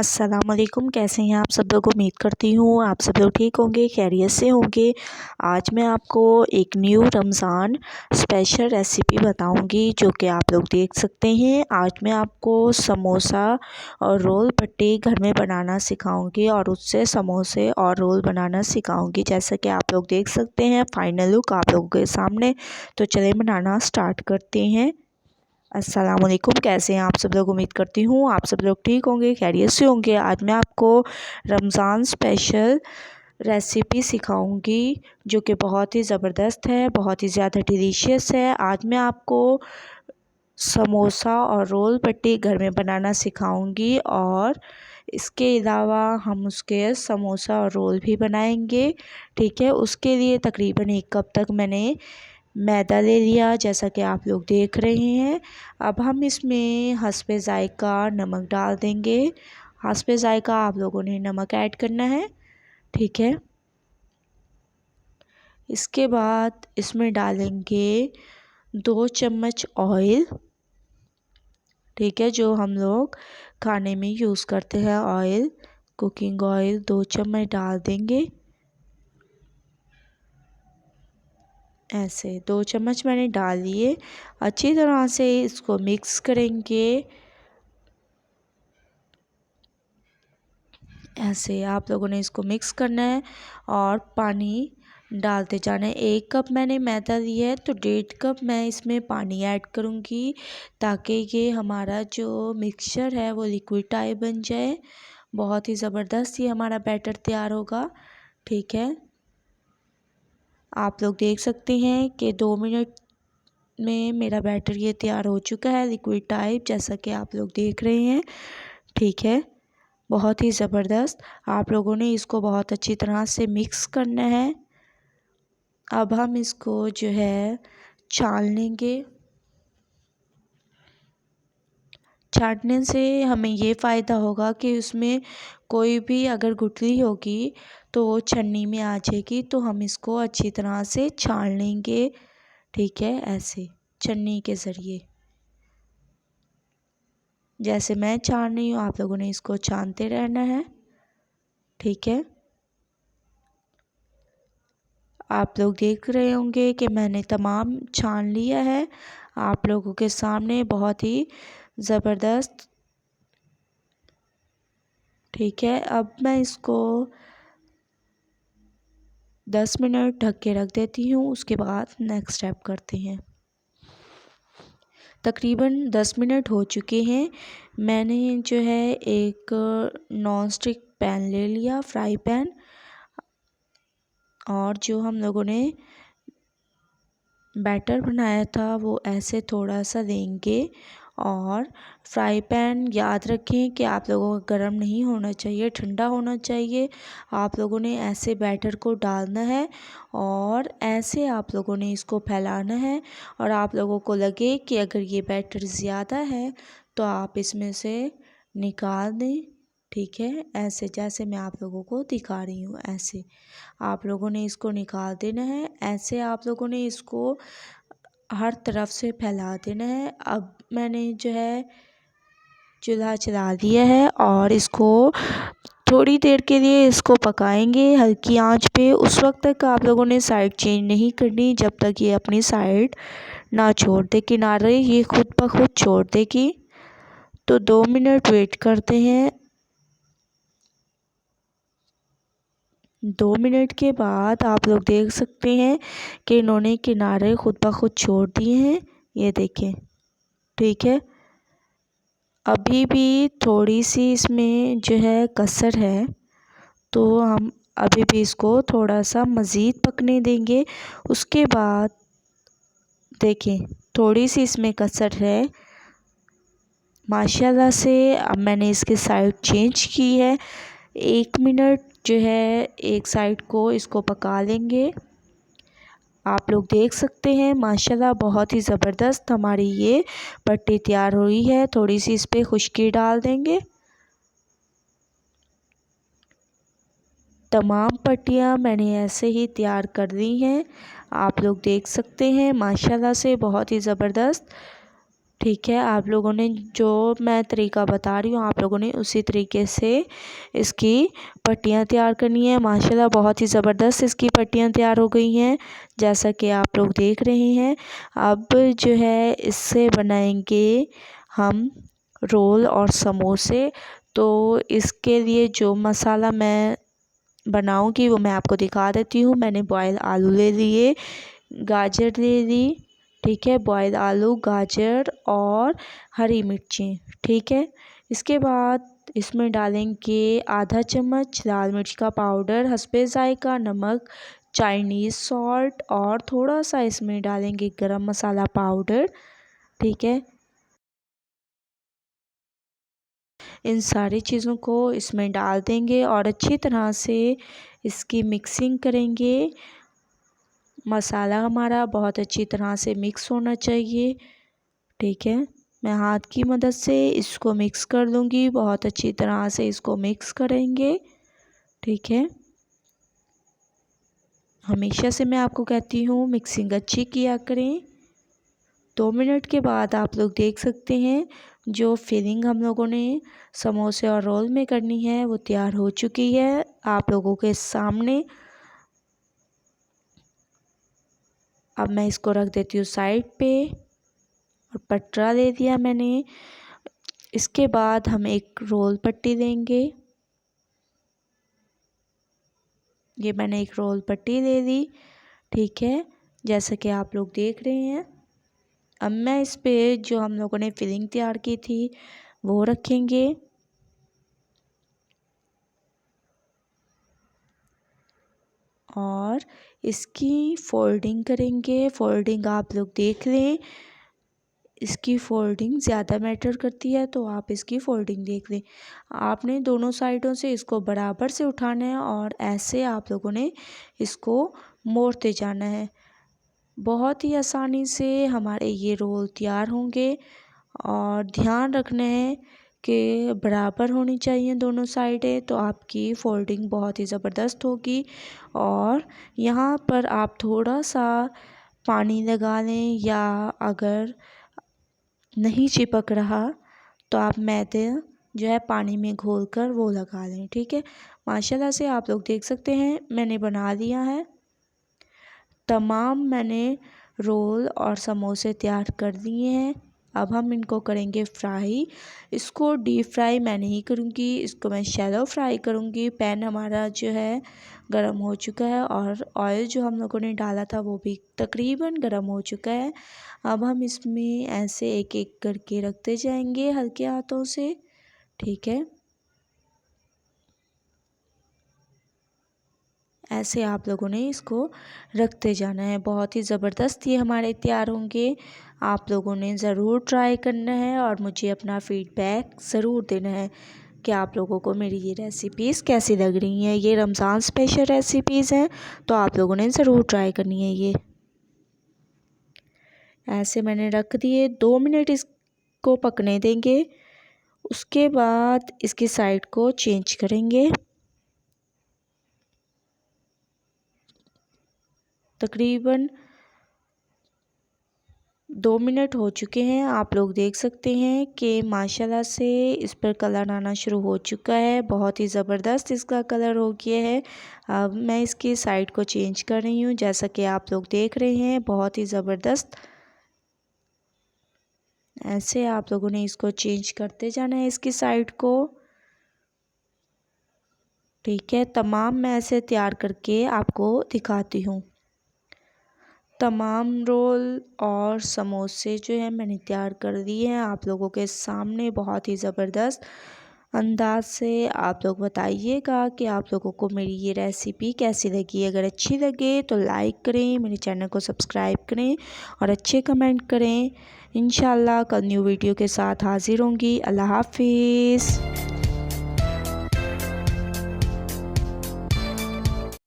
अस्सलाम वालेकुम। कैसे हैं आप सब लोग? उम्मीद करती हूँ आप सब लोग ठीक होंगे, खैरियत से होंगे। आज मैं आपको एक न्यू रमज़ान स्पेशल रेसिपी बताऊंगी जो कि आप लोग देख सकते हैं। आज मैं आपको समोसा और रोल पट्टी घर में बनाना सिखाऊंगी और उससे समोसे और रोल बनाना सिखाऊंगी, जैसा कि आप लोग देख सकते हैं फाइनल लुक आप लोगों के सामने। तो चलिए बनाना स्टार्ट करते हैं। अस्सलाम वालेकुम। कैसे हैं आप सब लोग? उम्मीद करती हूँ आप सब लोग ठीक होंगे, खैरियत से होंगे। आज मैं आपको रमज़ान स्पेशल रेसिपी सिखाऊंगी जो कि बहुत ही ज़बरदस्त है, बहुत ही ज़्यादा डिलीशियस है। आज मैं आपको समोसा और रोल पट्टी घर में बनाना सिखाऊंगी और इसके अलावा हम उसके समोसा और रोल भी बनाएंगे। ठीक है, उसके लिए तकरीबन 1 कप तक मैंने मैदा ले लिया, जैसा कि आप लोग देख रहे हैं। अब हम इसमें हस्बे ज़ायक़ा नमक डाल देंगे। हस्बे ज़ायक़ा आप लोगों ने नमक ऐड करना है। ठीक है, इसके बाद इसमें डालेंगे 2 चम्मच ऑयल। ठीक है, जो हम लोग खाने में यूज़ करते हैं ऑयल, कुकिंग ऑयल 2 चम्मच डाल देंगे। ऐसे 2 चम्मच मैंने डाल लिए। अच्छी तरह से इसको मिक्स करेंगे। ऐसे आप लोगों ने इसको मिक्स करना है और पानी डालते जाना है। 1 कप मैंने मैदा लिया है तो 1.5 कप मैं इसमें पानी ऐड करूँगी, ताकि ये हमारा जो मिक्सचर है वो लिक्विड टाइप बन जाए। बहुत ही ज़बरदस्त ये हमारा बैटर तैयार होगा। ठीक है, आप लोग देख सकते हैं कि 2 मिनट में मेरा बैटर ये तैयार हो चुका है, लिक्विड टाइप, जैसा कि आप लोग देख रहे हैं। ठीक है, बहुत ही ज़बरदस्त। आप लोगों ने इसको बहुत अच्छी तरह से मिक्स करना है। अब हम इसको जो है छान लेंगे। छानने से हमें ये फ़ायदा होगा कि उसमें कोई भी अगर गुठली होगी तो वो छन्नी में आ जाएगी, तो हम इसको अच्छी तरह से छान लेंगे। ठीक है, ऐसे छन्नी के ज़रिए जैसे मैं छान रही हूँ आप लोगों ने इसको छानते रहना है। ठीक है, आप लोग देख रहे होंगे कि मैंने तमाम छान लिया है आप लोगों के सामने, बहुत ही ज़बरदस्त। ठीक है, अब मैं इसको 10 मिनट ढक के रख देती हूँ। उसके बाद नेक्स्ट स्टेप करते हैं। तकरीबन 10 मिनट हो चुके हैं। मैंने जो है एक नॉन स्टिक पैन ले लिया, फ्राई पैन, और जो हम लोगों ने बैटर बनाया था वो ऐसे थोड़ा सा देंगे। और फ्राई पैन याद रखें कि आप लोगों का गर्म नहीं होना चाहिए, ठंडा होना चाहिए। आप लोगों ने ऐसे बैटर को डालना है और ऐसे आप लोगों ने इसको फैलाना है। और आप लोगों को लगे कि अगर ये बैटर ज़्यादा है तो आप इसमें से निकाल दें। ठीक है, ऐसे जैसे मैं आप लोगों को दिखा रही हूँ, ऐसे आप लोगों ने इसको निकाल देना है। ऐसे आप लोगों ने इसको हर तरफ से फैला देना है। अब मैंने जो है चूल्हा चला दिया है और इसको थोड़ी देर के लिए इसको पकाएंगे हल्की आंच पे। उस वक्त तक आप लोगों ने साइड चेंज नहीं करनी जब तक ये अपनी साइड ना छोड़ दे, किनारे ये खुद ब खुद छोड़ देगी। तो 2 मिनट वेट करते हैं। 2 मिनट के बाद आप लोग देख सकते हैं कि इन्होंने किनारे खुद ब खुद छोड़ दिए हैं, ये देखें। ठीक है, अभी भी थोड़ी सी इसमें जो है कसर है, तो हम अभी भी इसको थोड़ा सा मज़ीद पकने देंगे। उसके बाद देखें थोड़ी सी इसमें कसर है माशाल्लाह से। अब मैंने इसकी साइड चेंज की है। 1 मिनट जो है एक साइड को इसको पका लेंगे। आप लोग देख सकते हैं माशाल्लाह बहुत ही ज़बरदस्त हमारी ये पट्टी तैयार हुई है। थोड़ी सी इस पर खुशकी डाल देंगे। तमाम पट्टियाँ मैंने ऐसे ही तैयार कर ली हैं। आप लोग देख सकते हैं माशाल्लाह से बहुत ही ज़बरदस्त। ठीक है, आप लोगों ने जो मैं तरीका बता रही हूँ आप लोगों ने उसी तरीके से इसकी पट्टियाँ तैयार करनी है। माशाल्लाह बहुत ही ज़बरदस्त इसकी पट्टियाँ तैयार हो गई हैं, जैसा कि आप लोग देख रहे हैं। अब जो है इससे बनाएंगे हम रोल और समोसे। तो इसके लिए जो मसाला मैं बनाऊंगी वो मैं आपको दिखा देती हूँ। मैंने बॉयल आलू ले लिए, गाजर ले ली, ठीक है, बॉयल आलू, गाजर और हरी मिर्ची, ठीक है। इसके बाद इसमें डालेंगे आधा चम्मच लाल मिर्च का पाउडर, हस्बे जायका नमक, चाइनीज़ सॉल्ट और थोड़ा सा इसमें डालेंगे गरम मसाला पाउडर, ठीक है। इन सारी चीज़ों को इसमें डाल देंगे और अच्छी तरह से इसकी मिक्सिंग करेंगे। मसाला हमारा बहुत अच्छी तरह से मिक्स होना चाहिए, ठीक है। मैं हाथ की मदद से इसको मिक्स कर लूँगी, बहुत अच्छी तरह से इसको मिक्स करेंगे, ठीक है। हमेशा से मैं आपको कहती हूँ मिक्सिंग अच्छी किया करें। 2 मिनट के बाद आप लोग देख सकते हैं जो फिलिंग हम लोगों ने समोसे और रोल में करनी है वो तैयार हो चुकी है आप लोगों के सामने। अब मैं इसको रख देती हूँ साइड पे और पटरा ले दिया मैंने। इसके बाद हम एक रोल पट्टी लेंगे, ये मैंने एक रोल पट्टी ले ली, ठीक है, जैसा कि आप लोग देख रहे हैं। अब मैं इस पे जो हम लोगों ने फिलिंग तैयार की थी वो रखेंगे और इसकी फोल्डिंग करेंगे। फोल्डिंग आप लोग देख लें, इसकी फोल्डिंग ज़्यादा मैटर करती है तो आप इसकी फोल्डिंग देख लें। आपने दोनों साइडों से इसको बराबर से उठाना है और ऐसे आप लोगों ने इसको मोड़ते जाना है। बहुत ही आसानी से हमारे ये रोल तैयार होंगे और ध्यान रखना है कि बराबर होनी चाहिए दोनों साइडें, तो आपकी फोल्डिंग बहुत ही ज़बरदस्त होगी। और यहाँ पर आप थोड़ा सा पानी लगा लें या अगर नहीं चिपक रहा तो आप मैदे जो है पानी में घोल कर वो लगा लें, ठीक है। माशाल्लाह से आप लोग देख सकते हैं मैंने बना लिया है। तमाम मैंने रोल और समोसे तैयार कर दिए हैं। अब हम इनको करेंगे फ्राई। इसको डीप फ्राई मैं नहीं करूँगी, इसको मैं शैलो फ्राई करूँगी। पैन हमारा जो है गरम हो चुका है और ऑयल जो हम लोगों ने डाला था वो भी तकरीबन गरम हो चुका है। अब हम इसमें ऐसे एक एक करके रखते जाएंगे हल्के हाथों से, ठीक है। ऐसे आप लोगों ने इसको रखते जाना है। बहुत ही ज़बरदस्त ये हमारे तैयार होंगे। आप लोगों ने ज़रूर ट्राई करना है और मुझे अपना फ़ीडबैक ज़रूर देना है कि आप लोगों को मेरी ये रेसिपीज़ कैसी लग रही हैं। ये रमज़ान स्पेशल रेसिपीज़ हैं तो आप लोगों ने ज़रूर ट्राई करनी है। ये ऐसे मैंने रख दिए, 2 मिनट इसको पकने देंगे। उसके बाद इसकी साइड को चेंज करेंगे। तकरीबन 2 मिनट हो चुके हैं। आप लोग देख सकते हैं कि माशाल्लाह से इस पर कलर आना शुरू हो चुका है। बहुत ही ज़बरदस्त इसका कलर हो गया है। अब मैं इसकी साइड को चेंज कर रही हूँ, जैसा कि आप लोग देख रहे हैं बहुत ही ज़बरदस्त। ऐसे आप लोगों ने इसको चेंज करते जाना है इसकी साइड को, ठीक है। तमाम मैं ऐसे तैयार करके आपको दिखाती हूँ। तमाम रोल और समोसे जो है मैंने तैयार कर दिए हैं आप लोगों के सामने बहुत ही ज़बरदस्त अंदाज से। आप लोग बताइएगा कि आप लोगों को मेरी ये रेसिपी कैसी लगी। अगर अच्छी लगे तो लाइक करें, मेरे चैनल को सब्सक्राइब करें और अच्छे कमेंट करें। इंशाल्लाह कल न्यू वीडियो के साथ हाज़िर होंगी। अल्लाह हाफिज़।